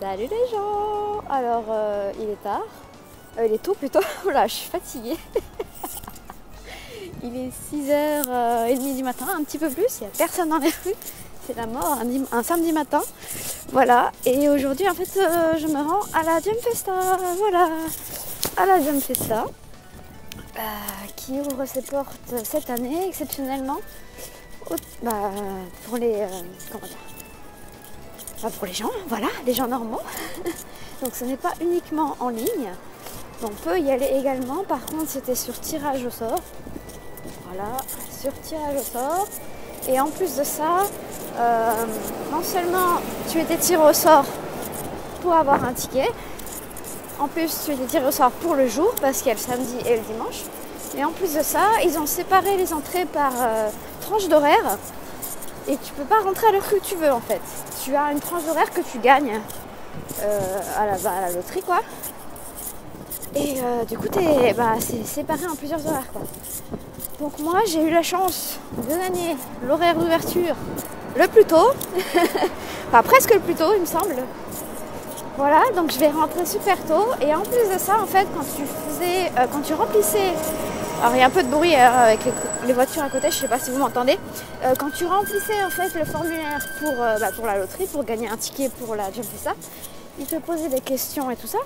Salut les gens. Alors il est tard, il est tôt plutôt, voilà je suis fatiguée. Il est 6h30 du matin, un petit peu plus, il n'y a personne dans les rues, c'est la mort, un samedi matin. Voilà, et aujourd'hui en fait je me rends à la Jump Festa, voilà, à la Jump Festa, qui ouvre ses portes cette année exceptionnellement pour les, comment dire, pour les gens, voilà, les gens normaux. Donc ce n'est pas uniquement en ligne, on peut y aller également, par contre c'était sur tirage au sort. Voilà, sur tirage au sort. Et en plus de ça, non seulement tu étais tiré au sort pour avoir un ticket, en plus tu étais tiré au sort pour le jour, parce qu'il y a le samedi et le dimanche. Et en plus de ça, ils ont séparé les entrées par tranche d'horaire. Et tu peux pas rentrer à l'heure que tu veux en fait. Tu as une tranche d'horaire que tu gagnes à la loterie quoi. Et du coup c'est séparé en plusieurs horaires quoi. Donc moi j'ai eu la chance de gagner l'horaire d'ouverture le plus tôt. Enfin presque le plus tôt il me semble. Voilà, donc je vais rentrer super tôt. Et en plus de ça en fait quand tu remplissais. Alors il y a un peu de bruit avec les voitures à côté, je sais pas si vous m'entendez. Quand tu remplissais en fait le formulaire pour la loterie, pour gagner un ticket pour la Jump Festa, il te posait des questions et tout ça.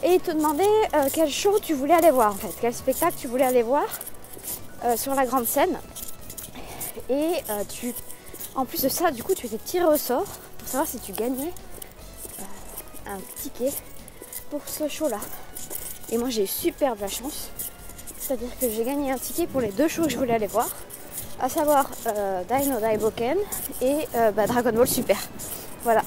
Et il te demandait quel show tu voulais aller voir en fait, quel spectacle tu voulais aller voir sur la grande scène. Et en plus de ça, du coup tu étais tiré au sort pour savoir si tu gagnais un ticket pour ce show là. Et moi j'ai eu super de la chance. C'est-à-dire que j'ai gagné un ticket pour les deux shows que je voulais aller voir, à savoir Dai no Daiboken et Dragon Ball Super. Voilà.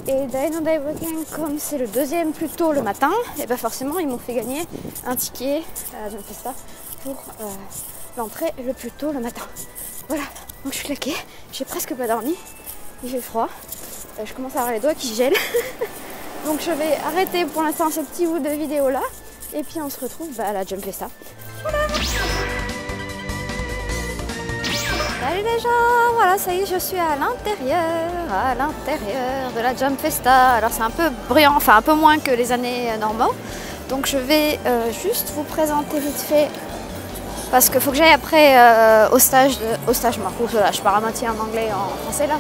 Et Dai no Daiboken, comme c'est le deuxième plus tôt le matin, et forcément ils m'ont fait gagner un ticket à la Jump Festa pour l'entrée le plus tôt le matin. Voilà. Donc je suis claquée, j'ai presque pas dormi, il fait froid, je commence à avoir les doigts qui gèlent. Donc je vais arrêter pour l'instant ce petit bout de vidéo là, et puis on se retrouve à la Jump Festa. Voilà. Salut les gens, voilà ça y est je suis à l'intérieur de la Jump Festa. Alors c'est un peu bruyant, enfin un peu moins que les années normaux. Donc je vais juste vous présenter vite fait, parce qu'il faut que j'aille après au stage, je parle à moitié en anglais et en français là,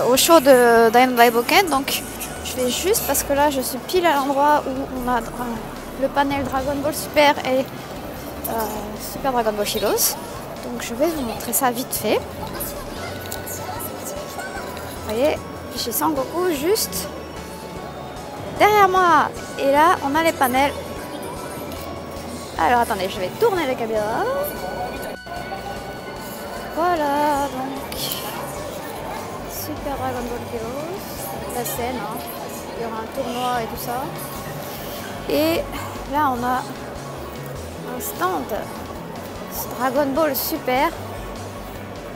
au show de Dai no Daiboken. Donc je vais juste, parce que là je suis pile à l'endroit où on a le panel Dragon Ball Super et Super Dragon Ball Heroes. Donc je vais vous montrer ça vite fait. Vous voyez, j'ai Sangoku juste derrière moi. Et là, on a les panels. Alors attendez, je vais tourner la caméra. Voilà, donc Super Dragon Ball Heroes, la scène, hein. Il y aura un tournoi et tout ça. Et là, on a un stand Dragon Ball Super.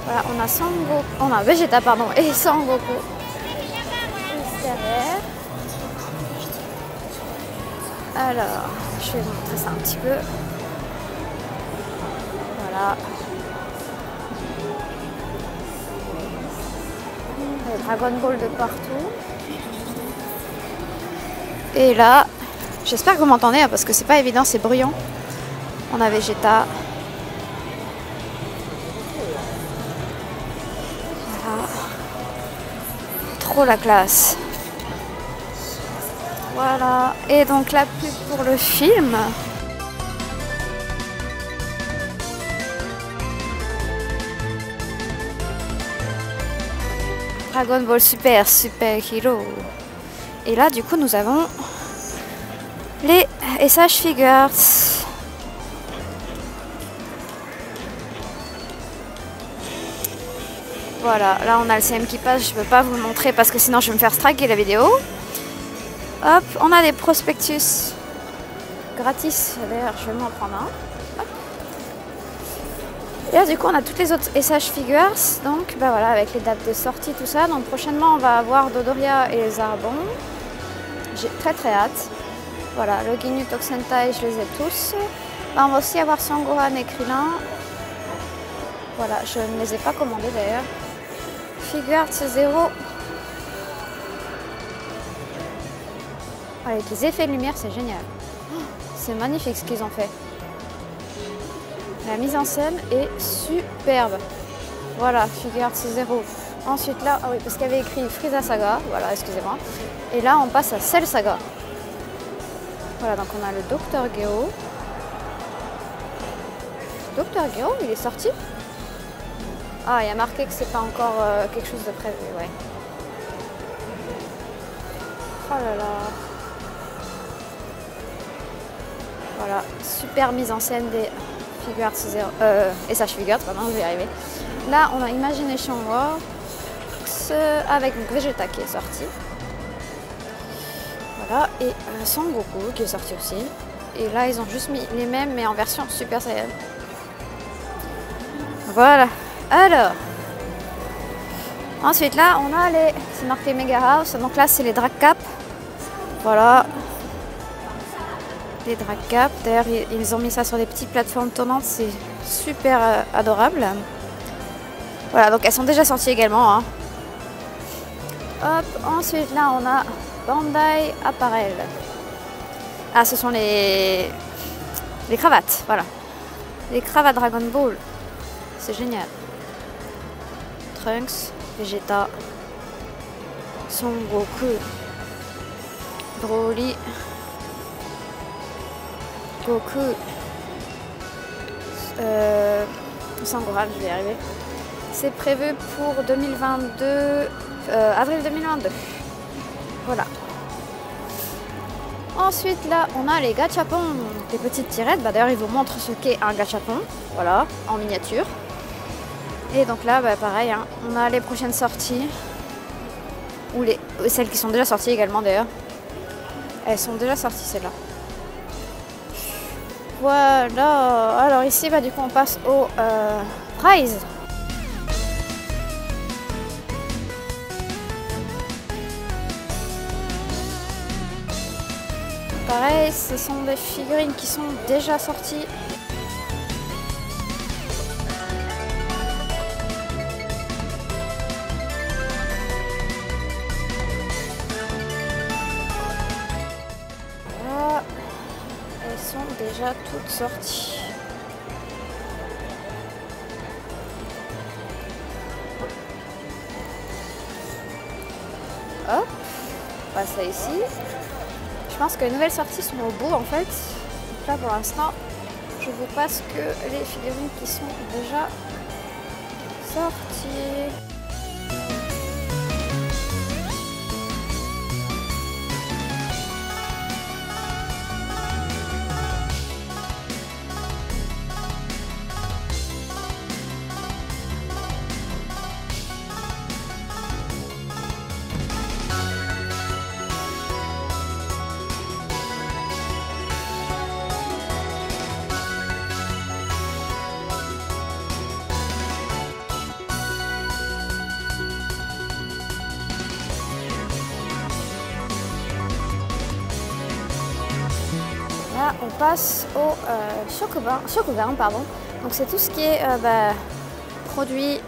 Voilà, on a Vegeta pardon et Sangoku juste derrière. Alors, je vais vous montrer ça un petit peu. Voilà. Les Dragon Ball de partout. Et là, j'espère que vous m'entendez hein, parce que c'est pas évident, c'est bruyant. On a Vegeta. Voilà. Trop la classe. Voilà. Et donc la pub pour le film. Dragon Ball Super, Super Hero. Et là, du coup, nous avons les SH Figures. Voilà, là on a le CM qui passe, je ne peux pas vous le montrer parce que sinon je vais me faire striker la vidéo. Hop, on a des prospectus gratis, d'ailleurs je vais m'en prendre un. Hop. Et là du coup on a toutes les autres SH Figures, donc voilà, avec les dates de sortie, tout ça. Donc prochainement on va avoir Dodoria et les Arbons. J'ai très très hâte. Voilà, le Ginyu Tokusentai, je les ai tous. Là on va aussi avoir Sangohan et Krillin. Voilà, je ne les ai pas commandés d'ailleurs. Figures 0. Avec les effets de lumière, c'est génial. C'est magnifique ce qu'ils ont fait. La mise en scène est superbe. Voilà, Figure Arts 0. Ensuite là, ah oui, parce qu'il y avait écrit Frieza Saga, voilà, excusez-moi. Et là, on passe à Cell Saga. Voilà, donc on a le Docteur Gero. Docteur Gero, il est sorti? Ah, il y a marqué que c'est pas encore quelque chose de prévu, ouais. Oh là là. Voilà, super mise en scène des Figure Arts 0, SH Figures, pardon, je vais y arriver. Là, on a Imagination Works avec donc, Vegeta qui est sorti. Voilà, et Son Goku qui est sorti aussi. Et là, ils ont juste mis les mêmes, mais en version Super Saiyan. Voilà. Alors, ensuite là, on a les... C'est marqué Mega House. Donc là, c'est les Drag Cap. Voilà. Les Drag Cap. D'ailleurs, ils ont mis ça sur des petites plateformes tournantes. C'est super adorable. Voilà, donc elles sont déjà sorties également. Hein. Hop, ensuite là, on a Bandai Apparel. Ah, ce sont les cravates. Voilà. Les cravates Dragon Ball. C'est génial. Trunks, Vegeta, Son Goku, Broly, Goku, Sangohan, je vais y arriver. C'est prévu pour 2022, avril 2022. Voilà. Ensuite, là, on a les gachapons, des petites tirettes. Bah, d'ailleurs, ils vous montrent ce qu'est un gachapon. Voilà, en miniature. Et donc là, bah, pareil, hein, on a les prochaines sorties. Ou celles qui sont déjà sorties également, d'ailleurs. Elles sont déjà sorties, celles-là. Voilà. Alors ici, bah, du coup, on passe au prize. Pareil, ce sont des figurines qui sont déjà sorties. Voilà, elles sont déjà toutes sorties. Hop, on passe ça ici. Je pense que les nouvelles sorties sont au bout en fait. Donc là pour l'instant, je vous passe que les figurines qui sont déjà sorties. Là, on passe au Shokugan, pardon. Donc c'est tout ce qui est produits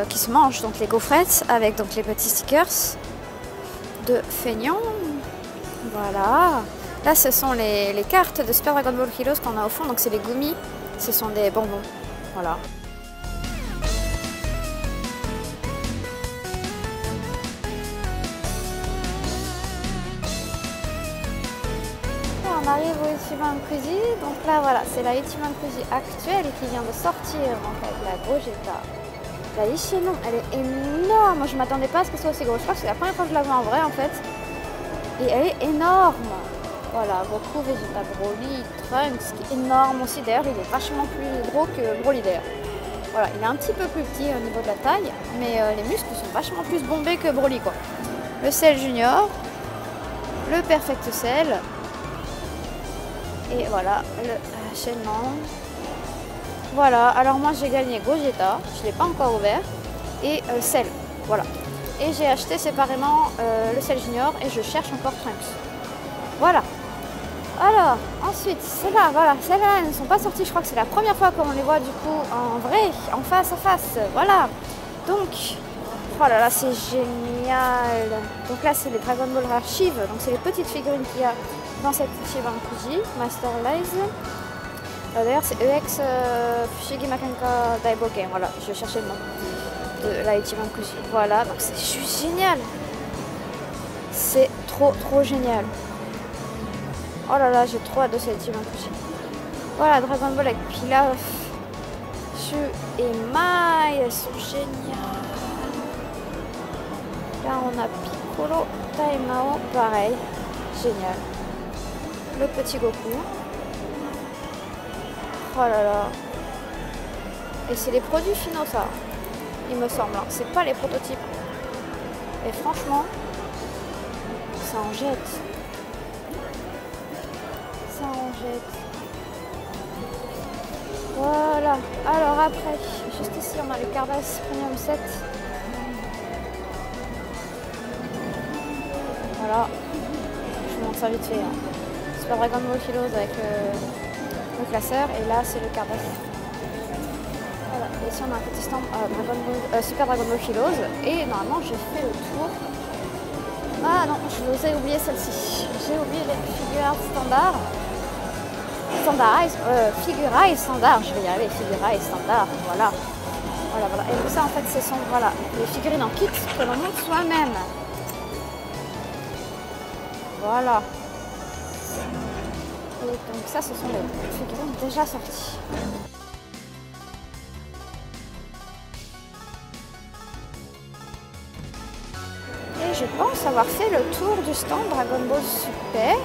qui se mangent, donc les gaufrettes avec donc les petits stickers de feignant. Voilà. Là, ce sont les cartes de Super Dragon Ball Heroes qu'on a au fond. Donc c'est les gummies, ce sont des bonbons. Voilà. On arrive au Ichiban Kuji, donc là voilà, c'est la Ichiban Kuji actuelle qui vient de sortir donc avec la Gogeta. La Ishinon, elle est énorme, je m'attendais pas à ce qu'elle soit aussi grosse, je crois que c'est la première fois que je la vois en vrai en fait. Et elle est énorme. Voilà, Goku, Vegeta, Broly, Trunks, qui est énorme aussi, d'ailleurs il est vachement plus gros que Broly d'ailleurs. Voilà, il est un petit peu plus petit au niveau de la taille, mais les muscles sont vachement plus bombés que Broly quoi. Le Cell Junior, le Perfect Cell. Et voilà, le Shenlong. Voilà, alors moi j'ai gagné Gogeta, je ne l'ai pas encore ouvert, et Cell, voilà. Et j'ai acheté séparément le Cell Junior et je cherche encore Trunks. Voilà. Alors, ensuite, celles-là, voilà, celles-là, elles ne sont pas sorties, je crois que c'est la première fois qu'on les voit du coup en vrai, en face à face, voilà. Donc, Oh là là, c'est génial. Donc là, c'est les Dragon Ball Archive. Donc c'est les petites figurines qu'il y a dans cette Ichibankuji. Master Lays. D'ailleurs, c'est EX Fushigi Makenka Daiboken. Voilà, je cherchais le nom de la Ichibankuji. Voilà, donc c'est juste génial. C'est trop génial. Oh là là, j'ai trop hâte de cette Ichibankuji. Voilà, Dragon Ball avec Pilaf, Shu et Mai, elles sont géniales. Là, on a Piccolo, Taimao, pareil, génial. Le petit Goku. Oh là là. Et c'est les produits finaux, ça, il me semble. Hein. C'est pas les prototypes. Et franchement, ça en jette. Ça en jette. Voilà. Alors après, juste ici, on a le Cardass Premium 7. Voilà. Je vous montre ça vite fait. Hein. Super Dragon Ball Heroes avec le classeur. Et là, c'est le Cardass. Voilà. Et ici, on a un petit stand Super Dragon Ball Heroes. Et normalement, j'ai fait le tour. Ah non, je vous ai oublié celle-ci. J'ai oublié les figures standards. Figure standard, je vais y arriver, figure standard, voilà. Voilà. Et tout ça, en fait, ce sont les figurines en kit que l'on monte soi-même. Voilà. Et donc ça, ce sont les figurines déjà sorties. Et je pense avoir fait le tour du stand Dragon Ball Super.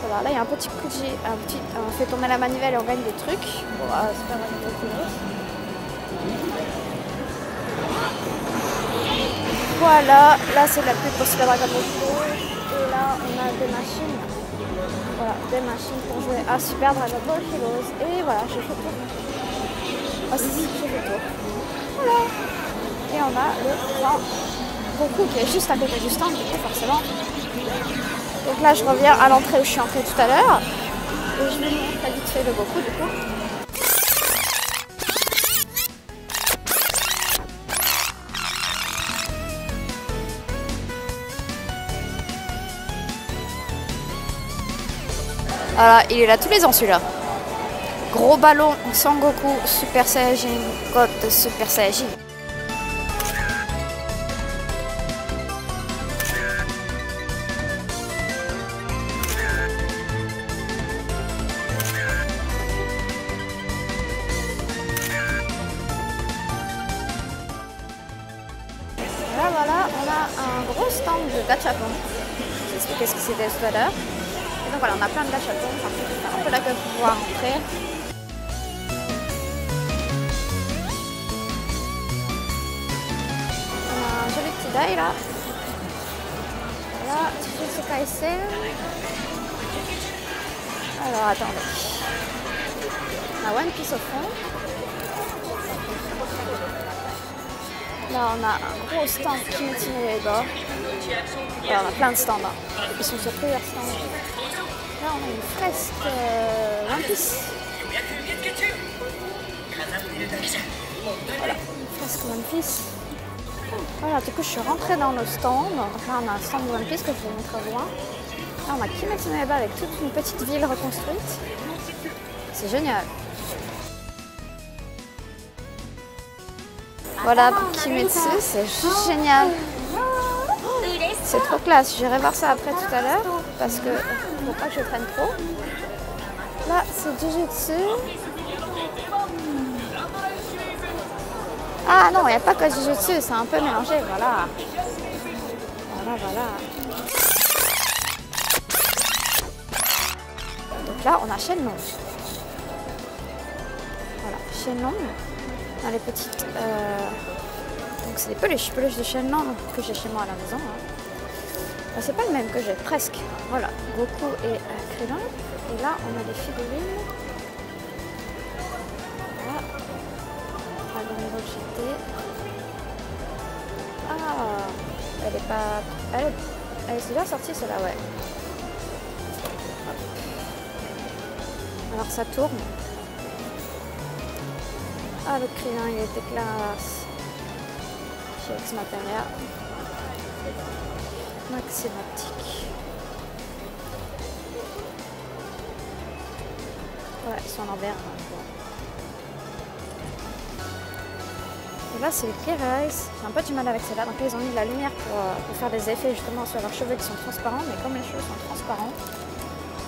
Voilà, là il y a un petit coup de G, on fait tourner la manivelle et on gagne des trucs. Bon, c'est pas mal. Voilà, là c'est la pub pour Super Dragon Ball Heroes. Et là on a des machines. Voilà, des machines pour jouer à Super Dragon Ball Heroes. Et voilà, j'ai fait le tour. Ah si, j'ai fait le tour. Voilà. Et on a le stand Goku qui est juste à côté du stand, du coup forcément. Donc là, je reviens à l'entrée où je suis entrée tout à l'heure. Et je vais vous montrer vite fait le Goku du coup. Voilà, il est là tous les ans celui-là. Gros ballon, Sangoku, Super Saiyajin, God Super Saiyajin. Voilà, on a un gros stand de gachapon. Je vous explique ce que c'était tout à l'heure. Et donc voilà, on a plein de gachapon. Par contre, je vais faire un peu la queue pour pouvoir rentrer. On a un joli petit die là. Voilà, Jujutsu Kaisen. Alors attendez. On a One Piece au fond. Là, on a un gros stand Kimetsu no Yaiba. Voilà, on a plein de stands. Hein. Ils sont sur plusieurs stands. Là, on a une fresque One Piece. Voilà, une fresque One Piece. Voilà, du coup, je suis rentrée dans le stand. Donc là, on a un stand de One Piece que je vais vous montrer au loin. Là, on a Kimetsu no Yaiba avec toute une petite ville reconstruite. C'est génial. Voilà pour Kimetsu, c'est génial. C'est trop classe. J'irai voir ça après tout à l'heure parce que faut pas que je prenne trop. Là, c'est Jujutsu. Ah non, il n'y a pas que Jujutsu, c'est un peu mélangé. Voilà. Voilà. Donc là, on a Shenlong. Voilà, Shenlong. On a les petites. Donc c'est des peluches de Shenlong que j'ai chez moi à la maison. Hein. C'est pas le même que j'ai, presque. Voilà, Goku et Krillin. Et là, on a des figurines. Voilà. Dragon Ball GT. Ah, elle est pas. Elle est déjà sortie, celle-là, ouais. Hop. Alors ça tourne. Ah, le crayon, il était classe. Chez Ex Materia. Maximatique. Ouais, ils sont en envers. Et là, c'est les Clear Eyes. J'ai un peu du mal avec celle-là. Donc là, ils ont mis de la lumière pour faire des effets justement sur leurs cheveux qui sont transparents. Mais comme les cheveux sont transparents,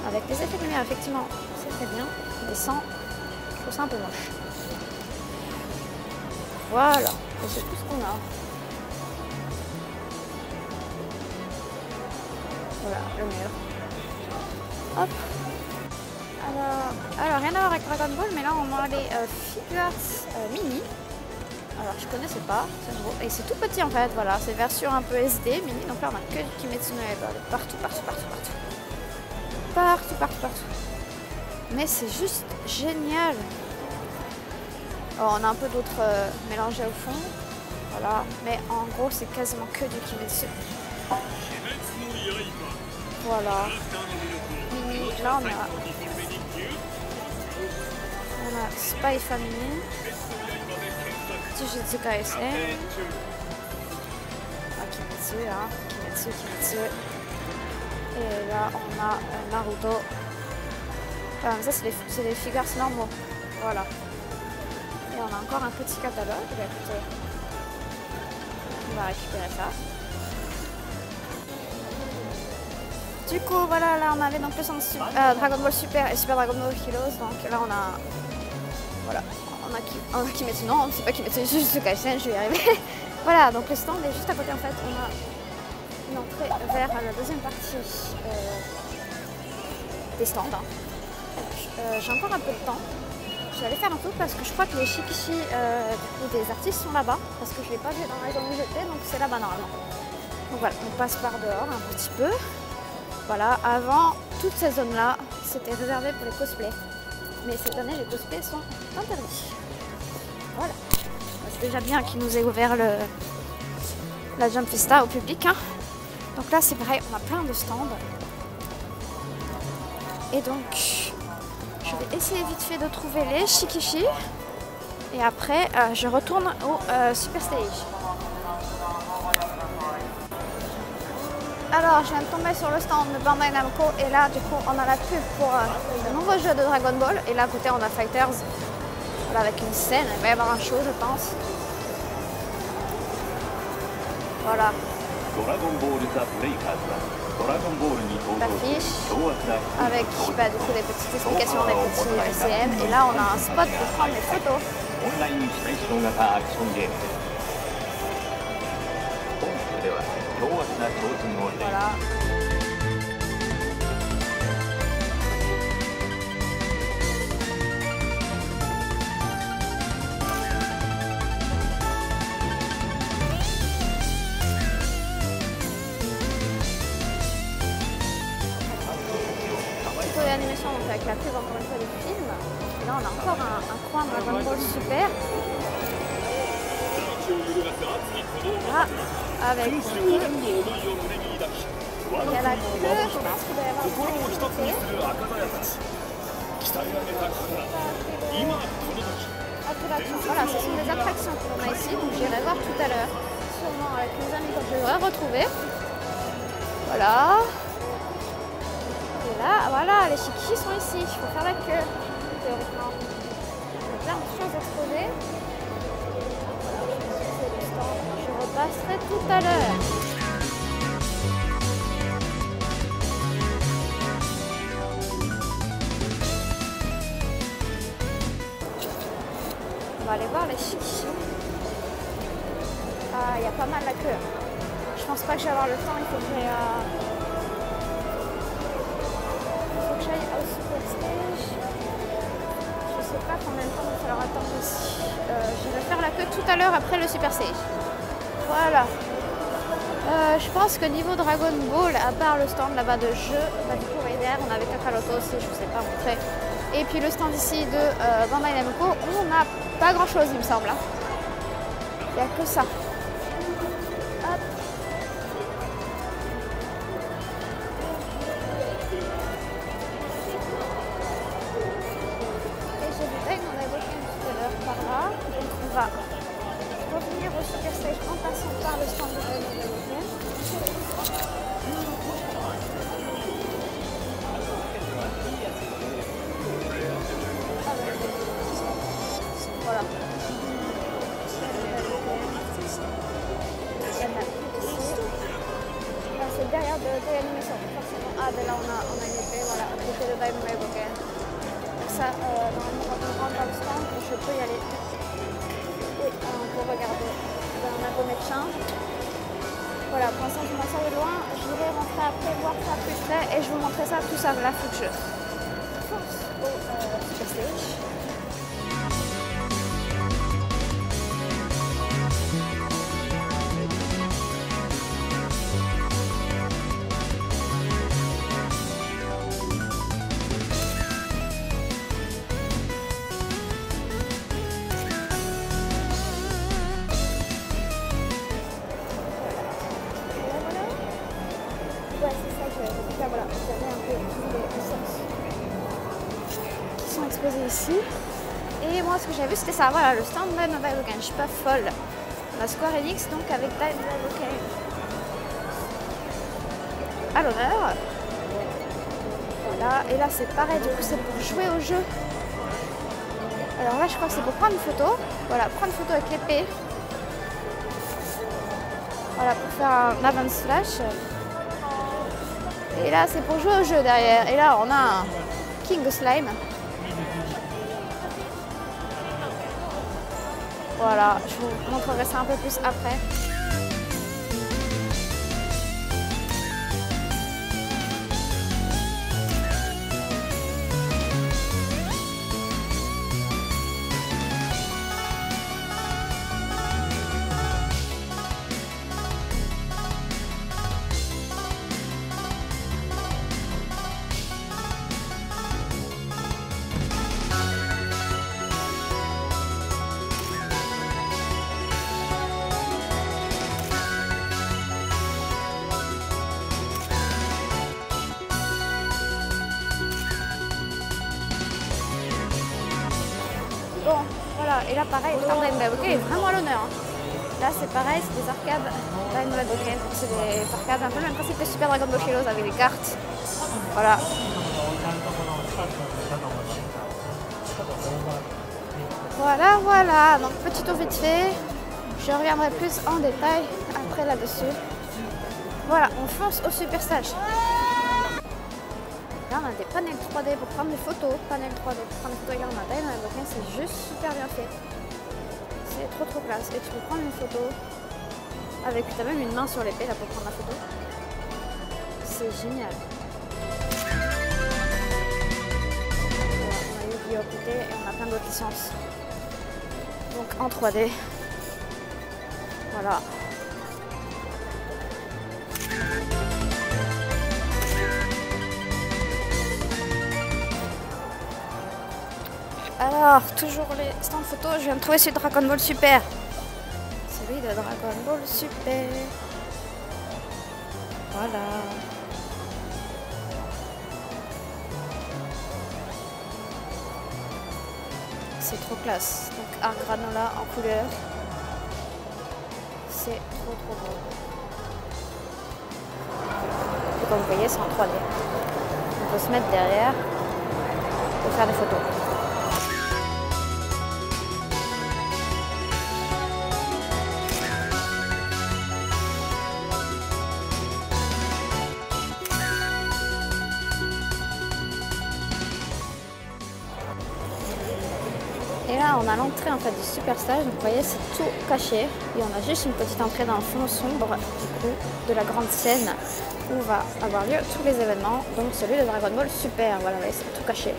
avec les effets de lumière, effectivement, c'est très bien. Mais sans, je trouve ça un peu moche. Voilà, et c'est tout ce qu'on a. Voilà, le mur. Hop. Alors, rien à voir avec Dragon Ball, mais là on a les figures mini. Alors je connaissais pas, c'est nouveau. Et c'est tout petit en fait, voilà, c'est version un peu SD, mini. Donc là on a que du Kimetsu no Yaiba, partout. Mais c'est juste génial. Alors, on a un peu d'autres mélangés au fond, voilà. Mais en gros c'est quasiment que du Kimetsu. Voilà. Mini, là on a Spy Family. Jujutsu Kaisen. Ah, Kimetsu, hein. Kimetsu. Et là, on a Naruto. Ça, c'est les figures normaux. Voilà. Et on a encore un petit catalogue. Écoutez, on va récupérer ça. Du coup, voilà, là, on avait donc le centre Dragon Ball Super et Super Dragon Ball Heroes. Donc là, on a... Voilà. On a Kimetsu, non, c'est pas Kimetsu, c'est juste Kaisen, je vais y arriver. Voilà, donc le stand est juste à côté en fait. On a une entrée vers la deuxième partie des stands. J'ai encore un peu de temps. Je vais aller faire un tour parce que je crois que les shikishi des artistes sont là-bas. Parce que je ne l'ai pas vu dans la zone où j'étais, donc c'est là-bas normalement. Donc voilà, on passe par dehors un petit peu. Voilà, avant, toute cette zone-là, c'était réservé pour les cosplays. Mais cette année, les cosplays sont interdits. Voilà. C'est déjà bien qu'ils nous aient ouvert la Jump Festa au public. Hein. Donc là, c'est pareil, on a plein de stands. Et donc, je vais essayer vite fait de trouver les shikishi. Et après, je retourne au Super Stage. Alors, je viens de tomber sur le stand de Bandai Namco. Et là, du coup, on a la pub pour de nouveaux jeux de Dragon Ball. Et là, à côté, on a Fighters. Voilà, avec une scène. Il va y avoir un show, je pense. Voilà. L'affiche avec du coup, des petites explications, des petits CM. Et là, on a un spot pour prendre des photos. Voilà. L'animation donc avec la pub encore une fois du film. Et là on a encore un coin Dragon Ball Super. Là, avec il y a la queue, je pense qu'il doit y avoir une activité. Voilà, ce sont des attractions que l'on a ici, donc j'irai voir tout à l'heure, sûrement avec mes amis quand je les aurai retrouvés. Voilà. Et là, voilà, les shikishi sont ici, il faut faire la queue, théoriquement. Il y a plein de choses exposées. Je repasserai tout à l'heure. On va aller voir les shikishi. Ah, il y a pas mal la queue. Je pense pas que je vais avoir le temps, il faut que j'aille au Super Stage. Je sais pas combien de temps il va falloir attendre ici. Je vais faire la queue tout à l'heure après le Super Stage. Voilà. Je pense que niveau Dragon Ball, à part le stand là-bas de jeu, du coup derrière on avait Kakaroto aussi, je vous ai pas montré. Et puis le stand ici de Bandai Namco, on n'a pas grand chose il me semble. Il n'y a que ça. Hop. Et j'ai vu qu'on avait évoqué tout à l'heure par là. animation, forcément. Ah, ben là on a une épée, voilà, l'épée de Daimon Boken. Donc ça, normalement quand on rentre dans le stand, je peux y aller. Et on peut regarder dans un beau médecin. Voilà, pour l'instant je m'en sors de loin, j'irai rentrer après, voir ça plus près et je vous montrerai ça, tout ça, là, faut que je fonce au Super Stage. Ouais, c'est ça que donc là, voilà, vous avez un peu tous les licences qui sont exposées ici. Et moi, ce que j'ai vu, c'était ça. Voilà, le stand de Dino Boken. Je suis pas folle. La Square Enix, donc avec Dino Boken à l'honneur. Voilà, et là, c'est pareil. Du coup, c'est pour jouer au jeu. Alors là, je crois que c'est pour prendre une photo. Voilà, prendre une photo avec l'épée. Voilà, pour faire un avant slash. Et là, c'est pour jouer au jeu derrière. Et là, on a un King Slime. Voilà, je vous montrerai ça un peu plus après. Bon, voilà, et là pareil, le stand Dino Boken est vraiment à l'honneur. Hein. Là c'est pareil, c'est des arcades Dino Boken, c'est des arcades un peu le même principe que Super Dragon Ball Heroes avec des cartes. Voilà. Voilà, voilà, donc petit tour vite fait. Je reviendrai plus en détail après là-dessus. Voilà, on fonce au Super Stage. Là, on a des panels 3D pour prendre des photos. Panel 3D pour prendre des photos également. On a Dino Boken, c'est juste super bien fait. C'est trop classe. Et tu peux prendre une photo avec, tu as même une main sur l'épée là pour prendre la photo. C'est génial. Voilà, on a Yu-Gi-Oh! À côté et on a plein d'autres licences. Donc en 3D. Voilà. Alors, toujours les stands photo, je viens de trouver celui de Dragon Ball Super. Celui de Dragon Ball Super. Voilà. C'est trop classe. Donc art granola en couleur. C'est trop beau. Et comme vous voyez, c'est en 3D. On peut se mettre derrière pour faire des photos. Et là, on a l'entrée en fait du Super Stage. Donc, vous voyez, c'est tout caché. Et on a juste une petite entrée dans le fond sombre du coup de la grande scène où va avoir lieu tous les événements. Donc celui de Dragon Ball Super. Voilà, c'est tout caché.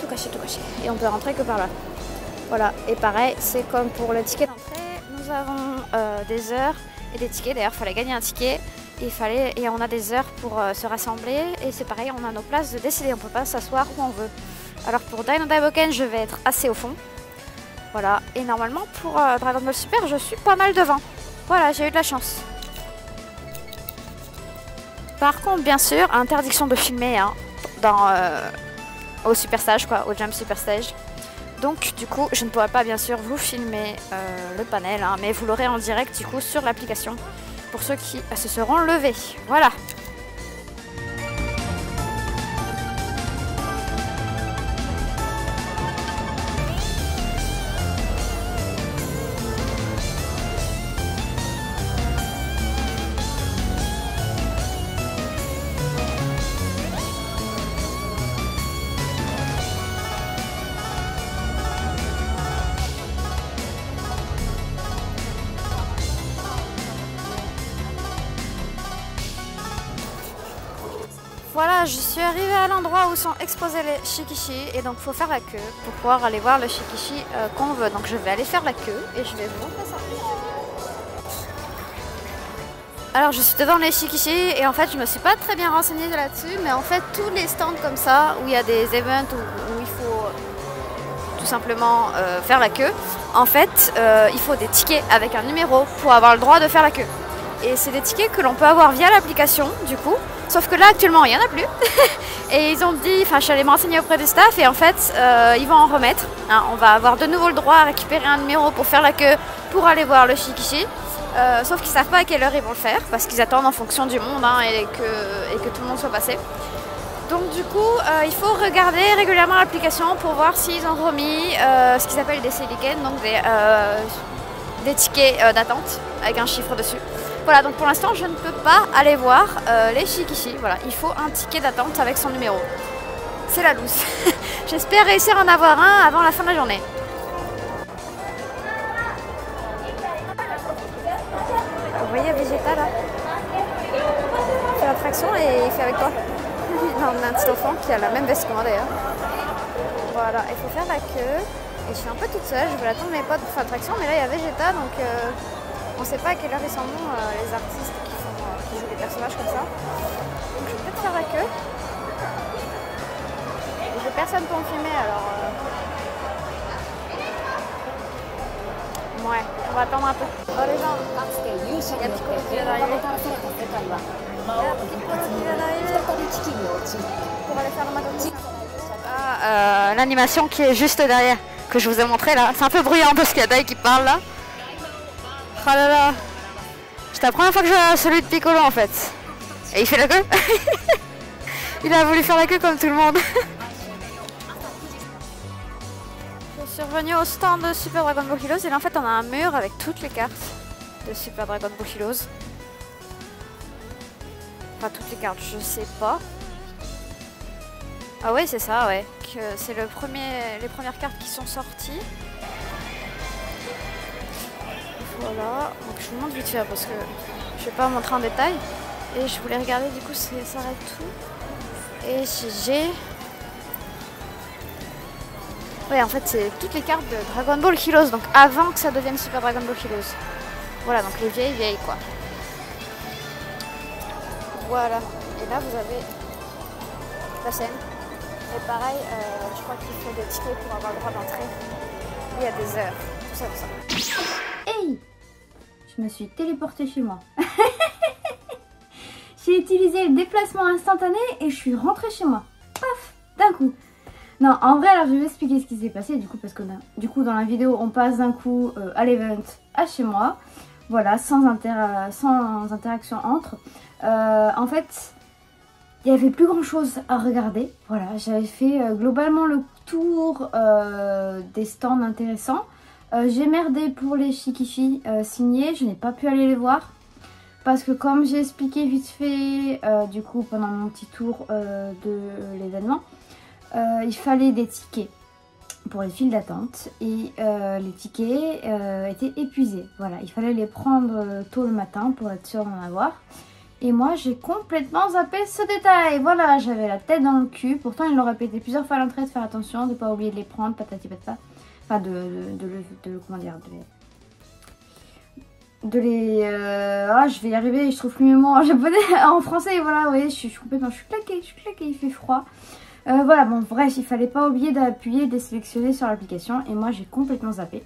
Tout caché. Et on peut rentrer que par là. Voilà. Et pareil, c'est comme pour le ticket d'entrée. Nous avons des heures et des tickets. D'ailleurs, il fallait gagner un ticket. Et on a des heures pour se rassembler. Et c'est pareil, on a nos places de décider. On ne peut pas s'asseoir où on veut. Alors pour Dino Boken, je vais être assez au fond. Voilà. Et normalement, pour Dragon Ball Super, je suis pas mal devant. Voilà, j'ai eu de la chance. Par contre, bien sûr, interdiction de filmer hein, au Super Stage, quoi, au Jump Super Stage. Donc, du coup, je ne pourrai pas, bien sûr, vous filmer le panel, hein, mais vous l'aurez en direct, du coup, sur l'application, pour ceux qui se seront levés. Voilà. Voilà, je suis arrivée à l'endroit où sont exposés les shikishi et donc il faut faire la queue pour pouvoir aller voir le shikishi qu'on veut. Donc je vais aller faire la queue et je vais vous montrer ça. Alors je suis devant les shikishi et en fait je me suis pas très bien renseignée là-dessus, mais en fait tous les stands comme ça où il y a des events où il faut tout simplement faire la queue, en fait il faut des tickets avec un numéro pour avoir le droit de faire la queue. Et c'est des tickets que l'on peut avoir via l'application du coup, sauf que là actuellement il n'y en a plus. Et ils ont dit, enfin je suis allée me renseigner auprès du staff et en fait ils vont en remettre. Hein, on va avoir de nouveau le droit à récupérer un numéro pour faire la queue pour aller voir le shikishi. Sauf qu'ils ne savent pas à quelle heure ils vont le faire parce qu'ils attendent en fonction du monde hein, et que tout le monde soit passé. Donc du coup il faut regarder régulièrement l'application pour voir s'ils ont remis ce qu'ils appellent des silicon, donc des tickets d'attente avec un chiffre dessus. Voilà, donc pour l'instant je ne peux pas aller voir les shikishi. Voilà, il faut un ticket d'attente avec son numéro. C'est la loose. J'espère réussir à en avoir un avant la fin de la journée. Vous voyez Vegeta là, il fait l'attraction et il fait avec toi. Non, on a un petit enfant qui a la même veste que moi d'ailleurs. Voilà, il faut faire la queue. Et je suis un peu toute seule, je vais attendre mes potes pour faire l'attraction, mais là il y a Vegeta donc on sait pas à quelle heure ils s'en vont les artistes qui jouent des personnages comme ça. Donc je vais peut-être faire la queue. Et j'ai personne pour me filmer alors. Ouais, on va attendre un peu. Oh les gens, il y a Piccolo qui vient d'arriver. Pour aller faire le magasin. Ah, l'animation qui est juste derrière, que je vous ai montré là. C'est un peu bruyant parce qu'il y a Dai qui parle là. Oh là là. C'est la première fois que je vois celui de Piccolo en fait. Et il fait la queue. Il a voulu faire la queue comme tout le monde. Je suis revenue au stand de Super Dragon Ball Heroes et là en fait on a un mur avec toutes les cartes de Super Dragon Ball Heroes. Enfin toutes les cartes, je sais pas. Ah ouais c'est ça ouais, que c'est les premières cartes qui sont sorties. Voilà, donc je vous montre vite fait parce que je vais pas vous montrer en détail. Et je voulais regarder du coup ça arrête tout. Et j'ai... Ouais, en fait, c'est toutes les cartes de Dragon Ball Heroes, donc avant que ça devienne Super Dragon Ball Heroes. Voilà, donc les vieilles quoi. Voilà, et là vous avez la scène. Et pareil, je crois qu'il faut des tickets pour avoir le droit d'entrer. Il y a des heures, tout ça, tout ça. Hey! Je me suis téléportée chez moi. J'ai utilisé le déplacement instantané et je suis rentrée chez moi. Paf! D'un coup. Non, en vrai, alors je vais vous expliquer ce qui s'est passé du coup, parce que dans la vidéo, on passe d'un coup à l'event à chez moi. Voilà, sans interaction entre. En fait, il n'y avait plus grand chose à regarder. Voilà, j'avais fait globalement le tour des stands intéressants. J'ai merdé pour les shikishi signés, je n'ai pas pu aller les voir. Parce que comme j'ai expliqué vite fait, du coup, pendant mon petit tour de l'événement, il fallait des tickets pour les files d'attente et les tickets étaient épuisés. Voilà, il fallait les prendre tôt le matin pour être sûr d'en avoir. Et moi, j'ai complètement zappé ce détail. Voilà, j'avais la tête dans le cul. Pourtant, il l'ont répété plusieurs fois à l'entrée de faire attention, de ne pas oublier de les prendre, patati patata. Enfin, comment dire, ah, je vais y arriver, je trouve plus mes mots en japonais, en français, voilà, oui, je suis claquée, il fait froid. Voilà, bon, bref, il fallait pas oublier d'appuyer, de sélectionner sur l'application et moi j'ai complètement zappé.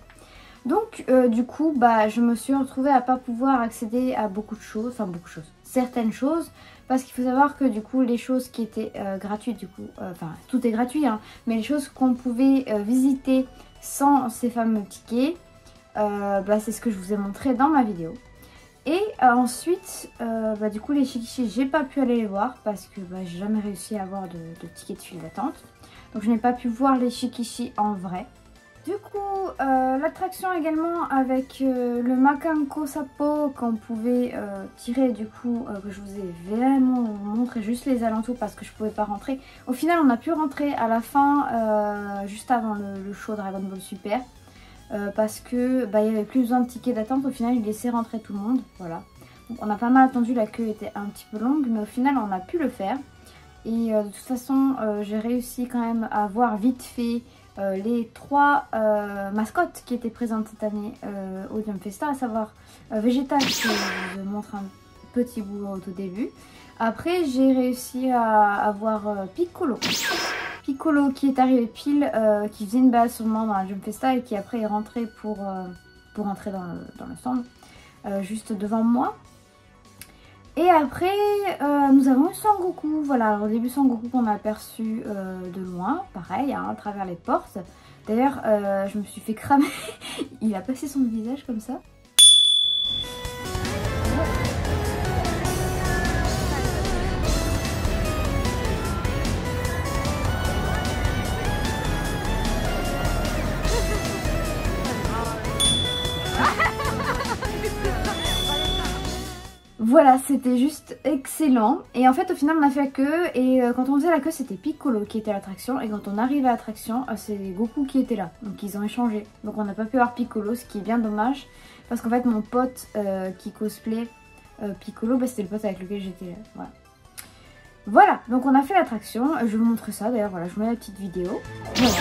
Donc, du coup, bah, je me suis retrouvée à pas pouvoir accéder à beaucoup de choses, certaines choses, parce qu'il faut savoir que du coup, les choses qui étaient gratuites, du coup, enfin, tout est gratuit, hein, mais les choses qu'on pouvait visiter sans ces fameux tickets, bah, c'est ce que je vous ai montré dans ma vidéo. Et ensuite, bah, du coup les shikishi, j'ai pas pu aller les voir parce que bah, j'ai jamais réussi à avoir de ticket de file d'attente. Donc je n'ai pas pu voir les shikishi en vrai. Du coup, l'attraction également avec le Makanko Sappo qu'on pouvait tirer, du coup, que je vous ai vraiment montré juste les alentours parce que je pouvais pas rentrer. Au final, on a pu rentrer à la fin, juste avant le show Dragon Ball Super. Parce que bah, il n'y avait plus besoin de tickets d'attente. Au final, il laissait rentrer tout le monde. Voilà. Donc, on a pas mal attendu, la queue était un petit peu longue, mais au final, on a pu le faire. Et de toute façon, j'ai réussi quand même à voir vite fait les 3 mascottes qui étaient présentes cette année au Jump Festa, à savoir Végétal, que je vous montre un petit bout au tout début. Après, j'ai réussi à avoir Piccolo. Piccolo qui est arrivé pile, qui faisait une base sûrement dans la Jump Festa et qui après est rentré pour rentrer dans le stand, juste devant moi. Et après, nous avons eu Sangoku. Voilà, alors au début Sangoku qu'on a aperçu de loin, pareil, hein, à travers les portes. D'ailleurs, je me suis fait cramer. Il a passé son visage comme ça. Voilà, c'était juste excellent. Et en fait, au final, on a fait la queue. Et quand on faisait la queue, c'était Piccolo qui était à l'attraction. Et quand on arrive à l'attraction, c'est Goku qui était là. Donc ils ont échangé. Donc on n'a pas pu voir Piccolo, ce qui est bien dommage. Parce qu'en fait, mon pote qui cosplay Piccolo, c'était le pote avec lequel j'étais là. Voilà. Voilà, donc on a fait l'attraction. Je vais vous montrer ça. D'ailleurs, voilà, je vous mets la petite vidéo. Voilà.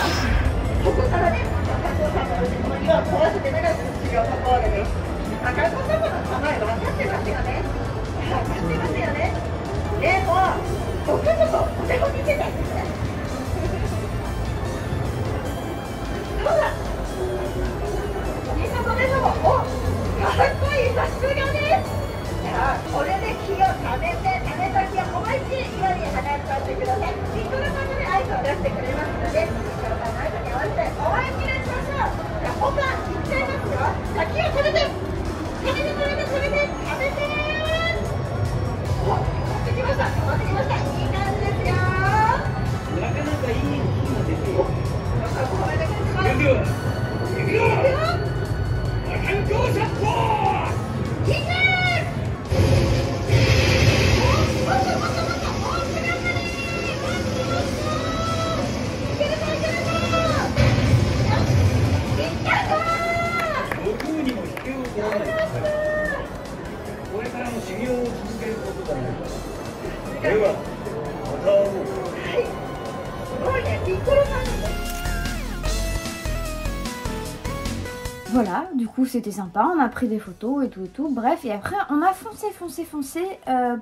Voilà, du coup c'était sympa, on a pris des photos et tout, bref, et après on a foncé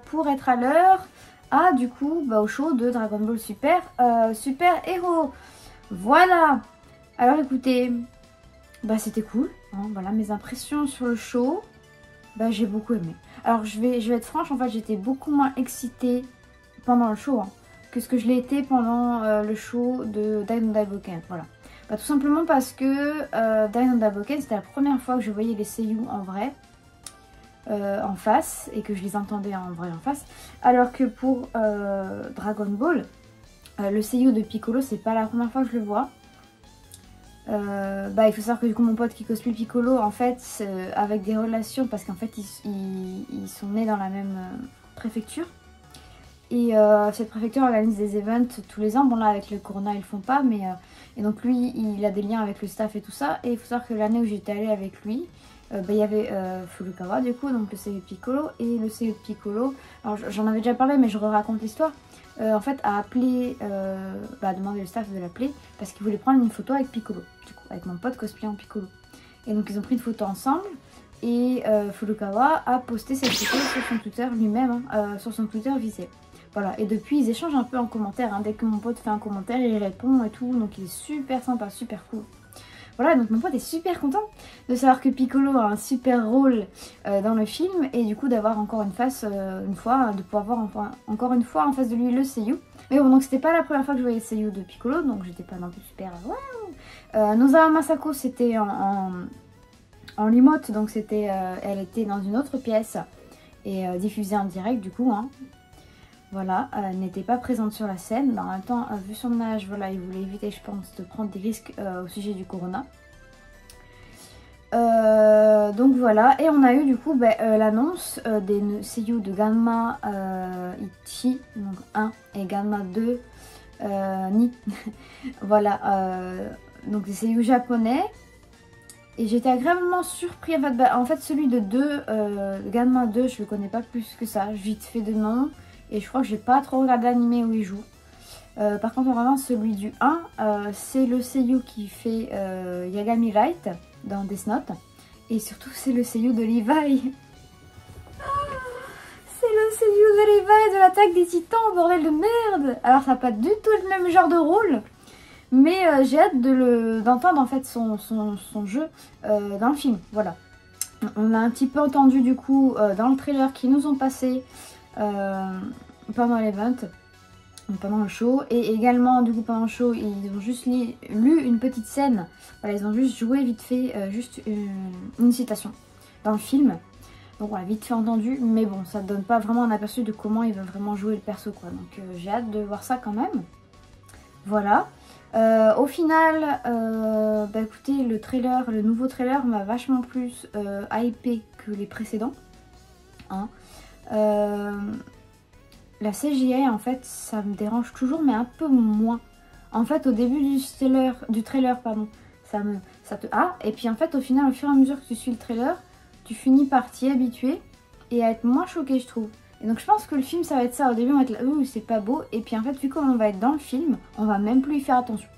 pour être à l'heure du coup au show de Dragon Ball Super Hero. Voilà, alors écoutez, c'était cool, hein, voilà mes impressions sur le show, j'ai beaucoup aimé. Alors je vais être franche, en fait j'étais beaucoup moins excitée pendant le show que ce que je l'ai été pendant le show de Dai Boken, voilà. Tout simplement parce que Dai Boken, c'était la première fois que je voyais les seiyuu en vrai, en face, et que je les entendais en vrai en face. Alors que pour Dragon Ball, le seiyuu de Piccolo, c'est pas la première fois que je le vois. Il faut savoir que du coup mon pote qui cosplay Piccolo, en fait, avec des relations, parce qu'en fait ils sont nés dans la même préfecture. Et cette préfecture organise des events tous les ans. Bon là avec le corona ils le font pas, mais et donc lui il a des liens avec le staff et tout ça. Et il faut savoir que l'année où j'étais allée avec lui, il y avait Furukawa du coup, donc le seiyuu de Piccolo. Et le seiyuu de Piccolo, alors j'en avais déjà parlé mais je raconte l'histoire, en fait a appelé, a demandé au staff de l'appeler parce qu'il voulait prendre une photo avec Piccolo, du coup avec mon pote cosplay en Piccolo. Et donc ils ont pris une photo ensemble. Et Furukawa a posté cette photo sur son Twitter lui-même, sur son Twitter officiel. Voilà, et depuis ils échangent un peu en commentaire, hein. Dès que mon pote fait un commentaire, il répond et tout, donc il est super sympa, super cool. Voilà, donc mon pote est super content de savoir que Piccolo a un super rôle dans le film, et du coup d'avoir encore de pouvoir voir encore une fois en face de lui le seiyuu. Mais bon, donc c'était pas la première fois que je voyais le seiyuu de Piccolo, donc j'étais pas non plus super waouh. Nozawa Masako, c'était en remote, donc c'était, elle était dans une autre pièce et diffusée en direct du coup, hein. Voilà, elle n'était pas présente sur la scène, mais en même temps, vu son âge, voilà, il voulait éviter, je pense, de prendre des risques au sujet du corona. Donc voilà, et on a eu du coup l'annonce des seiyuu de Ganma Ichi, donc 1, et Ganma 2, Ni. Voilà, donc des seiyuu japonais. Et j'étais agréablement surpris. En fait celui de 2, Ganma 2, je le connais pas plus que ça, vite fait de nom. Et je crois que j'ai pas trop regardé l'anime où il joue. Par contre, vraiment, celui du 1, c'est le seiyuu qui fait Yagami Light dans Death Note. Et surtout, c'est le seiyuu de Levi. C'est le seiyuu de Levi de l'Attaque des Titans, bordel de merde. Alors, ça n'a pas du tout le même genre de rôle. Mais j'ai hâte d'entendre en fait son jeu dans le film. Voilà. On a un petit peu entendu du coup dans le trailer qu'ils nous ont passé pendant l'event. Pendant le show, et également du coup pendant le show ils ont juste lu une petite scène, voilà, ils ont juste joué vite fait juste une citation dans le film, donc on l'a vite fait entendu, mais bon ça ne donne pas vraiment un aperçu de comment il va vraiment jouer le perso quoi, donc j'ai hâte de voir ça quand même. Voilà, au final bah écoutez, le nouveau trailer m'a vachement plus hypé que les précédents, hein. La CGI en fait ça me dérange toujours mais un peu moins. En fait au début du trailer pardon, ça te et puis en fait au final au fur et à mesure que tu suis le trailer, tu finis par t'y habituer et à être moins choqué je trouve. Et donc je pense que le film ça va être ça, au début on va être là, c'est pas beau, et puis en fait vu comme on va être dans le film, on va même plus y faire attention.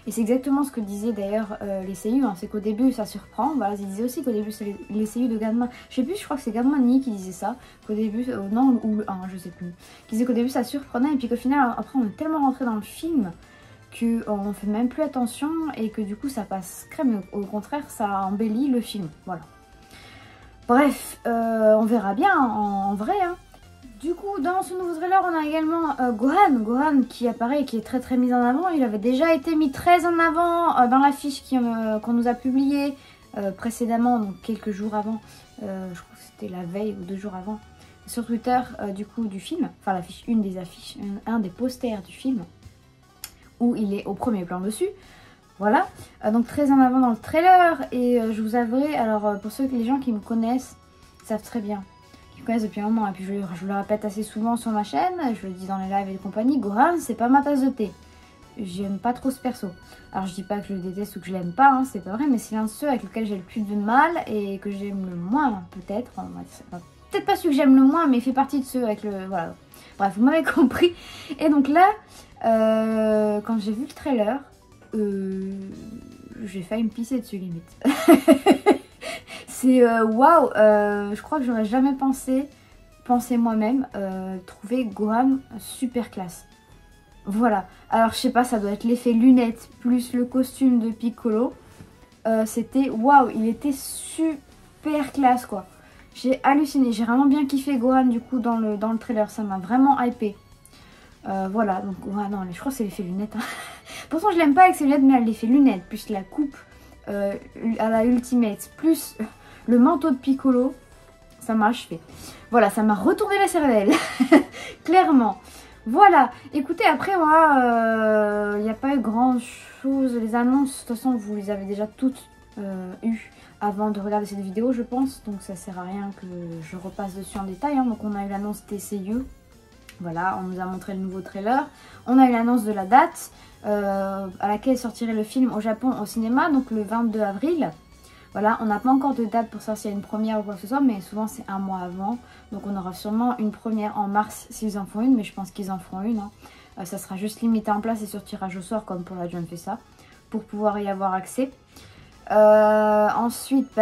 Et c'est exactement ce que disaient d'ailleurs les seiyuu, hein, c'est qu'au début ça surprend, voilà, ils disaient aussi qu'au début c'est les seiyuu de Ganma, je sais plus, je crois que c'est Ganma Ni qui disait ça, qu'au début, non, ou le 1, je sais plus, qui disait qu'au début ça surprenait, et puis qu'au final, après on est tellement rentré dans le film, qu'on fait même plus attention, et que du coup ça passe crème, au contraire ça embellit le film, voilà. Bref, on verra bien en vrai, hein. Du coup, dans ce nouveau trailer, on a également Gohan qui apparaît et qui est très très mis en avant. Il avait déjà été mis très en avant dans l'affiche qu'on nous a publiée précédemment, donc quelques jours avant. Je crois que c'était la veille ou 2 jours avant. Sur Twitter, du coup, du film. Enfin, l'affiche, une des affiches, un des posters du film. Où il est au premier plan dessus. Voilà. Donc très en avant dans le trailer. Et je vous avouerai, alors pour les gens qui me connaissent, savent très bien. Connaissent depuis un moment, et puis je le répète assez souvent sur ma chaîne, je le dis dans les lives et compagnie, Gohan c'est pas ma tasse de thé. J'aime pas trop ce perso. Alors je dis pas que je le déteste ou que je l'aime pas, hein, c'est pas vrai, mais c'est l'un de ceux avec lesquels j'ai le plus de mal et que j'aime le moins peut-être. Peut-être pas celui que j'aime le moins, mais il fait partie de ceux avec le... Voilà. Bref, vous m'avez compris. Et donc là, quand j'ai vu le trailer, j'ai failli me pisser dessus limite. C'est waouh, je crois que j'aurais jamais pensé moi-même trouver Gohan super classe. Voilà, alors je sais pas, ça doit être l'effet lunettes plus le costume de Piccolo. C'était waouh, il était super classe quoi. J'ai halluciné, j'ai vraiment bien kiffé Gohan du coup dans le trailer, ça m'a vraiment hypé. Voilà, donc non, je crois que c'est l'effet lunettes. Hein. Pourtant je l'aime pas avec ses lunettes, mais l'effet lunettes plus la coupe à la Ultimate plus le manteau de Piccolo, ça m'a achevé. Voilà, ça m'a retourné la cervelle, clairement. Voilà, écoutez, après moi, il n'y a pas eu grand chose. Les annonces, de toute façon, vous les avez déjà toutes eues avant de regarder cette vidéo, je pense. Donc ça sert à rien que je repasse dessus en détail. Hein. Donc on a eu l'annonce TCU. Voilà, on nous a montré le nouveau trailer. On a eu l'annonce de la date à laquelle sortirait le film au Japon au cinéma, donc le 22 avril. Voilà, on n'a pas encore de date pour savoir s'il y a une première ou quoi que ce soit, mais souvent c'est un mois avant. Donc on aura sûrement une première en mars s'ils en font une, mais je pense qu'ils en feront une. Hein. Ça sera juste limité en place et sur tirage au sort comme pour la Jump fait ça, pour pouvoir y avoir accès. Ensuite, on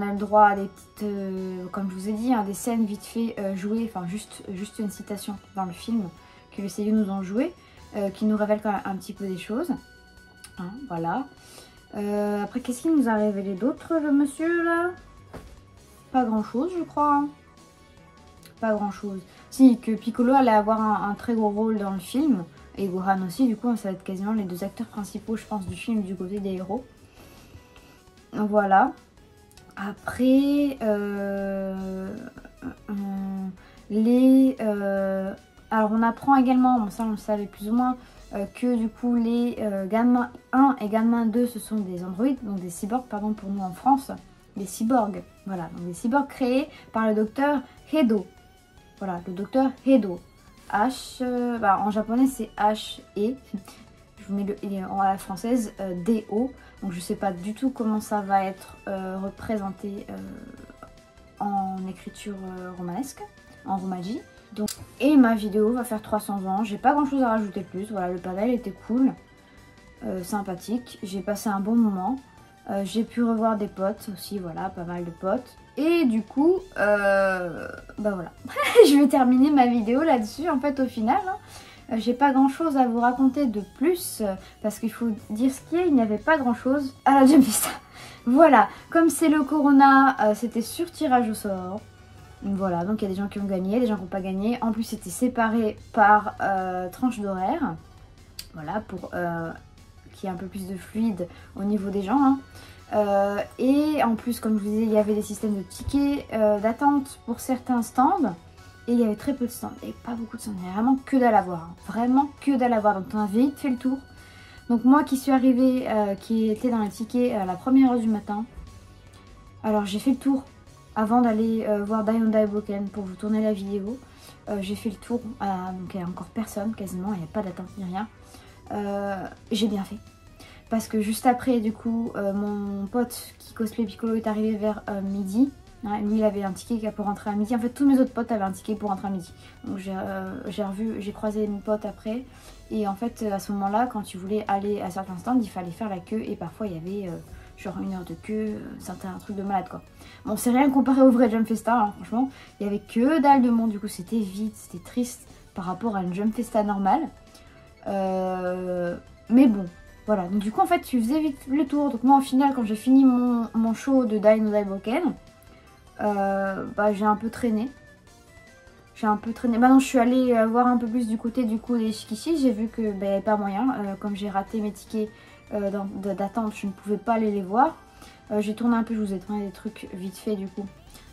a le droit à des petites, comme je vous ai dit, hein, des scènes vite fait jouées, enfin juste une citation dans le film que les seiyuu nous ont joué, qui nous révèle quand même un petit peu des choses. Hein, voilà. Après, qu'est-ce qu'il nous a révélé d'autre, le monsieur là? Pas grand chose, je crois. Hein. Pas grand chose. Si, que Piccolo allait avoir un très gros rôle dans le film, et Gohan aussi, du coup, ça va être quasiment les 2 acteurs principaux, je pense, du film du côté des héros. Voilà. Après, alors on apprend également, bon ça on le savait plus ou moins, que du coup les Ganma 1 et Ganma 2 ce sont des androïdes, donc des cyborgs pardon pour nous en France, des cyborgs, voilà, donc des cyborgs créés par le docteur Hedo. Voilà, le docteur Hedo. En japonais c'est H-E, je vous mets à la française D-O, donc je sais pas du tout comment ça va être représenté en écriture romanesque, en romaji. Donc, et ma vidéo va faire 300 ans. J'ai pas grand chose à rajouter de plus. Voilà, le panel était cool, sympathique. J'ai passé un bon moment. J'ai pu revoir des potes aussi, voilà, pas mal de potes. Et du coup, bah voilà, je vais terminer ma vidéo là-dessus en fait au final. Hein. J'ai pas grand chose à vous raconter de plus parce qu'il faut dire ce qu'il y a, il n'y avait pas grand chose à la Jump Festa. Voilà, comme c'est le Corona, c'était sur tirage au sort. Voilà, donc il y a des gens qui ont gagné, des gens qui n'ont pas gagné. En plus, c'était séparé par tranche d'horaire. Voilà, pour qu'il y ait un peu plus de fluide au niveau des gens. Hein. Et en plus, comme je vous disais, il y avait des systèmes de tickets d'attente pour certains stands. Et il y avait très peu de stands, et pas beaucoup de stands. Il y avait vraiment que dalle à voir. Hein. Vraiment que dalle à voir. Donc on a vite fait le tour. Donc moi qui suis arrivée, qui était dans les tickets à la 1h du matin. Alors j'ai fait le tour. Avant d'aller voir Die Undaibroken pour vous tourner la vidéo, j'ai fait le tour, donc il n'y a encore personne quasiment, il n'y a pas d'attente ni rien. J'ai bien fait. Parce que juste après, du coup, mon pote qui cosplay Piccolo est arrivé vers midi. Hein, lui, il avait un ticket pour rentrer à midi. En fait, tous mes autres potes avaient un ticket pour rentrer à midi. Donc j'ai croisé mes potes après. Et en fait, à ce moment-là, quand tu voulais aller à certains stands, il fallait faire la queue. Et parfois, il y avait genre 1 heure de queue, certains trucs de malade quoi. Bon, c'est rien comparé au vrai Jump Festa, hein, franchement. Il y avait que dalle de monde, du coup c'était vide, c'était triste par rapport à une Jump Festa normale. Mais bon, voilà. Donc du coup en fait tu faisais vite le tour. Donc moi au final quand j'ai fini mon show de Die Undaibroken, bah j'ai un peu traîné. Maintenant je suis allée voir un peu plus du côté du coup des Shikishi. J'ai vu que bah, il n'y avait pas moyen, comme j'ai raté mes tickets d'attente, je ne pouvais pas aller les voir. J'ai tourné un peu, je vous ai tourné des trucs vite fait du coup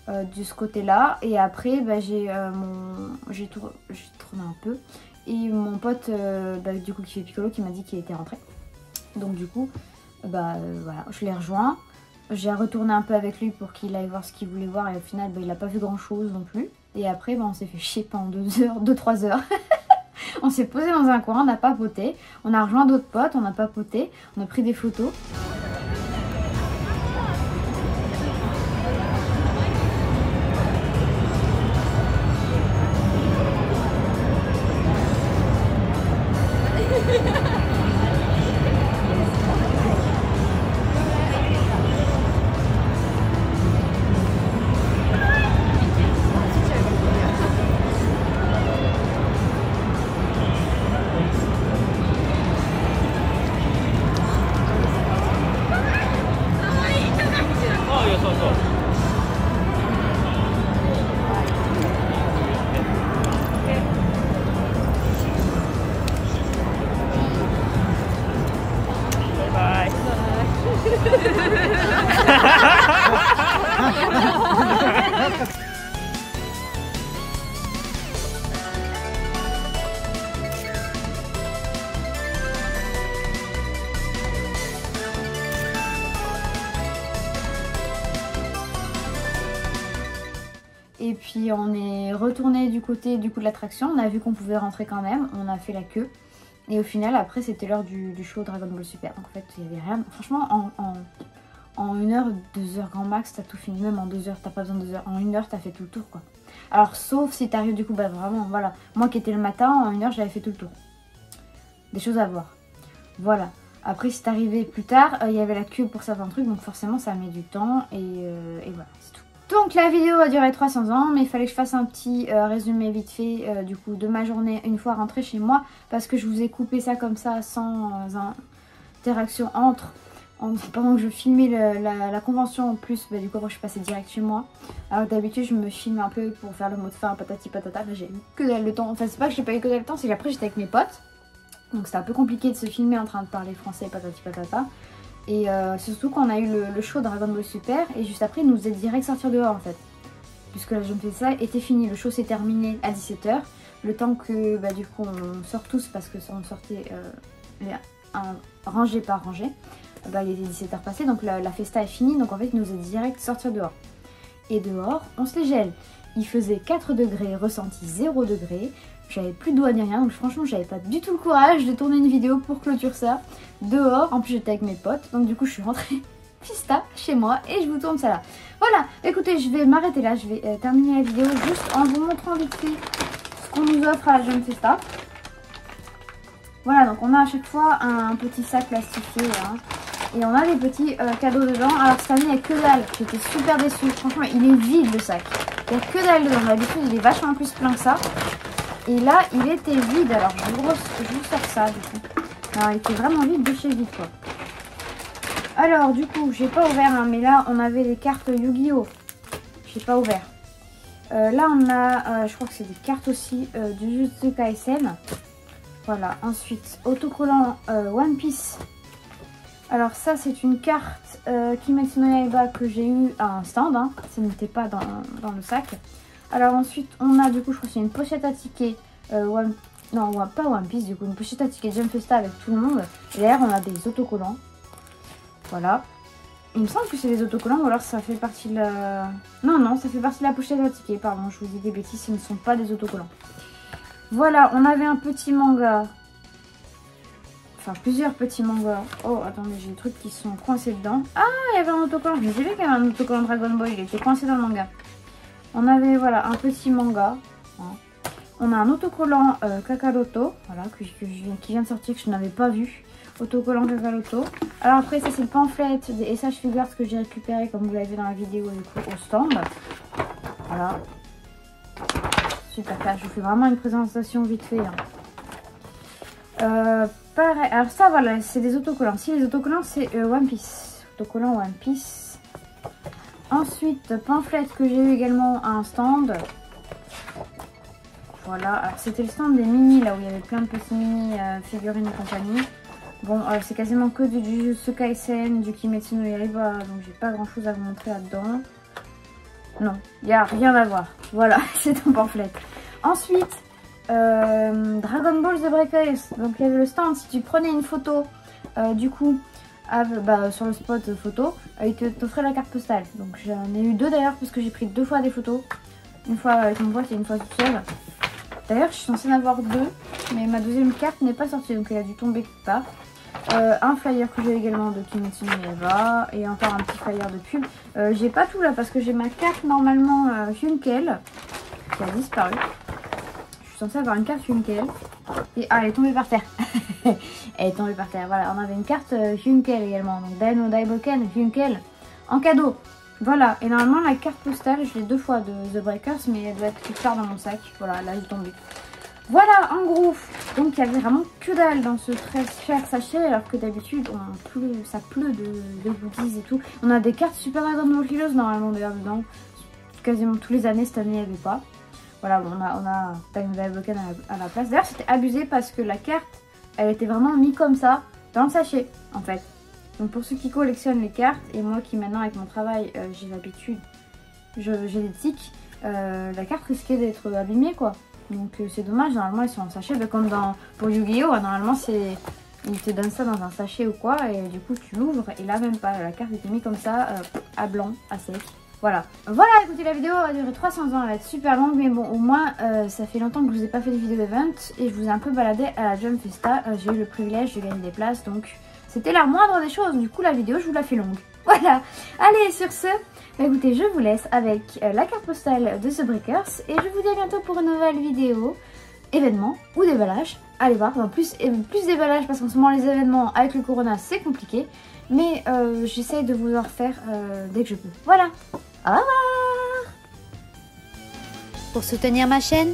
de ce côté là. Et après bah, j'ai tourné un peu. Et mon pote bah, du coup qui fait Piccolo qui m'a dit qu'il était rentré. Donc du coup bah voilà, je l'ai rejoint. J'ai retourné un peu avec lui pour qu'il aille voir ce qu'il voulait voir. Et au final bah, il n'a pas vu grand chose non plus. Et après bah, on s'est fait chier pendant 2-3 heures. On s'est posé dans un coin, on a papoté. On a rejoint d'autres potes, on a papoté. On a pris des photos. Et puis on est retourné du côté de l'attraction, on a vu qu'on pouvait rentrer quand même, on a fait la queue. Et au final après c'était l'heure du show Dragon Ball Super. Donc en fait il n'y avait rien, franchement en 1 heure, 2 heures grand max t'as tout fini, même en 2 heures, t'as pas besoin de 2 heures, en 1 heure t'as fait tout le tour quoi. Alors sauf si t'arrives du coup, bah vraiment voilà, moi qui étais le matin, en 1 heure j'avais fait tout le tour. Des choses à voir, voilà. Après si t'arrivais plus tard, il y avait la queue pour certains trucs, donc forcément ça met du temps et voilà, c'est tout. Donc la vidéo va durer 300 ans, mais il fallait que je fasse un petit résumé vite fait du coup de ma journée une fois rentrée chez moi, parce que je vous ai coupé ça comme ça sans interaction pendant que je filmais la convention. En plus bah, du coup je suis passée direct chez moi. Alors d'habitude je me filme un peu pour faire le mot de fin, patati patata, mais j'ai eu que dalle de temps. Enfin c'est pas que j'ai pas eu que dalle de temps, c'est qu'après j'étais avec mes potes, donc c'était un peu compliqué de se filmer en train de parler français, patati patata. Et surtout quand on a eu le show Dragon Ball Super, et juste après il nous faisait direct sortir dehors en fait. Puisque là je me fais ça, était fini, le show s'est terminé à 17 h. Le temps que bah, du coup on sort tous, parce que on sortait rangée par rangée, bah, il était 17 h passées, donc la festa est finie, donc en fait il nous faisait direct sortir dehors. Et dehors on se les gèle. Il faisait 4 degrés, ressenti 0 degré. J'avais plus de doigts ni rien, donc franchement j'avais pas du tout le courage de tourner une vidéo pour clôturer ça dehors. En plus j'étais avec mes potes, donc du coup je suis rentrée pista chez moi et je vous tourne ça là. Voilà, écoutez, je vais m'arrêter là, je vais terminer la vidéo juste en vous montrant vite fait qu'on nous offre à la Jump Festa. Voilà, donc on a à chaque fois un petit sac plastifié hein, et on a des petits cadeaux dedans. Alors cette année il n'y a que dalle, j'étais super déçue, franchement il est vide le sac. Il n'y a que dalle dedans, d'habitude il est vachement plus plein que ça. Et là il était vide, alors je vous sors ça du coup. Alors il était vraiment vide de chez vide quoi. Alors du coup j'ai pas ouvert hein, mais là on avait les cartes Yu-Gi-Oh! J'ai pas ouvert. Là on a, je crois que c'est des cartes aussi du Jujutsu Kaisen. Voilà, ensuite autocollant One Piece. Alors ça c'est une carte Kimetsu no Yaiba que j'ai eu à un stand, hein. Ça n'était pas dans le sac. Alors ensuite on a du coup je crois que c'est une pochette à tickets pas One Piece du coup, une pochette à tickets Jump Festa avec tout le monde. Et derrière on a des autocollants. Voilà. Il me semble que c'est des autocollants ou alors ça fait partie de la... Non, ça fait partie de la pochette à tickets, pardon, je vous dis des bêtises, ce ne sont pas des autocollants. Voilà, on avait un petit manga. Enfin, plusieurs petits mangas. Oh, attendez, j'ai des trucs qui sont coincés dedans. Ah, il y avait un autocollant. Je sais vu qu'il y avait un autocollant Dragon Ball, il était coincé dans le manga. On avait, voilà, un petit manga. On a un autocollant Kakaroto, voilà, qui vient de sortir, que je n'avais pas vu. Autocollant Kakaroto. Alors après, ça c'est le pamphlet des SH Figures que j'ai récupéré, comme vous l'avez vu dans la vidéo, du coup, au stand. Voilà. Super classe, je vous fais vraiment une présentation vite fait. Hein. Pareil, alors ça voilà, c'est des autocollants. Si les autocollants c'est One Piece. Autocollant One Piece. Ensuite, pamphlet que j'ai eu également à un stand. Voilà, alors c'était le stand des mini, là où il y avait plein de petits mini figurines et compagnie. Bon, c'est quasiment que du Jujutsu Kaisen, du Kimetsu no Yaiba, donc j'ai pas grand chose à vous montrer là-dedans. Non, il n'y a rien à voir. Voilà, c'est un pamphlet. Ensuite, Dragon Ball The Breakers. Donc il y avait le stand, si tu prenais une photo, du coup, sur le spot photo, il t'offrait la carte postale. Donc j'en ai eu deux d'ailleurs, parce que j'ai pris 2 fois des photos. Une fois avec mon boîte et une fois toute seule. D'ailleurs, je suis censée en avoir 2, mais ma deuxième carte n'est pas sortie, donc elle a dû tomber quelque part. Un flyer que j'ai également de Kimetsu no Yaiba et encore un petit flyer de pub. J'ai pas tout là parce que j'ai ma carte normalement Hunkel qui a disparu. Je suis censée avoir une carte Hunkel et elle est tombée par terre. Elle est tombée par terre. Voilà, on avait une carte Hunkel également, donc Daino Daiboken Hunkel en cadeau. Voilà, et normalement la carte postale, je l'ai 2 fois de The Breakers, mais elle doit être quelque part dans mon sac. Voilà, là elle est tombée. Voilà, en gros, donc il y avait vraiment que dalle dans ce très cher sachet, alors que d'habitude, ça pleut de goodies et tout. On a des cartes Super Dragon Ball Heroes normalement d'ailleurs dedans, quasiment tous les années, cette année il n'y avait pas. Voilà, bon, on a Time Daiboken à la place. D'ailleurs, c'était abusé parce que la carte, elle était vraiment mise comme ça, dans le sachet, en fait. Donc pour ceux qui collectionnent les cartes, et moi qui maintenant avec mon travail, j'ai l'habitude, j'ai des tics, la carte risquait d'être abîmée quoi. Donc c'est dommage, normalement ils sont en sachet, comme pour Yu-Gi-Oh! Normalement ils te donnent ça dans un sachet ou quoi, et du coup tu l'ouvres, et là même pas, la carte était mise comme ça, à blanc, à sec. Voilà, écoutez, la vidéo va durer 300 ans, elle va être super longue, mais bon, au moins ça fait longtemps que je vous ai pas fait de vidéo d'event, et je vous ai un peu baladé à la Jump Festa, j'ai eu le privilège de gagner des places, donc c'était la moindre des choses, du coup la vidéo je vous la fais longue. Voilà, allez sur ce, écoutez, je vous laisse avec la carte postale de The Breakers, et je vous dis à bientôt pour une nouvelle vidéo, événement ou déballage. Allez voir, en plus déballage parce qu'en ce moment les événements avec le corona c'est compliqué, mais j'essaye de vous en refaire dès que je peux. Voilà, au revoir. Pour soutenir ma chaîne,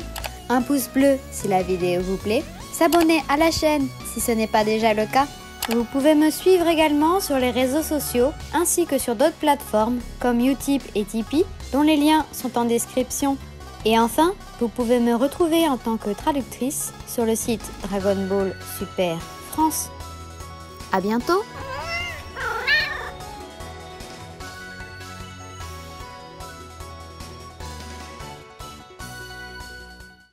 un pouce bleu si la vidéo vous plaît, s'abonner à la chaîne si ce n'est pas déjà le cas. Vous pouvez me suivre également sur les réseaux sociaux ainsi que sur d'autres plateformes comme Utip et Tipeee dont les liens sont en description. Et enfin, vous pouvez me retrouver en tant que traductrice sur le site Dragon Ball Super France. À bientôt!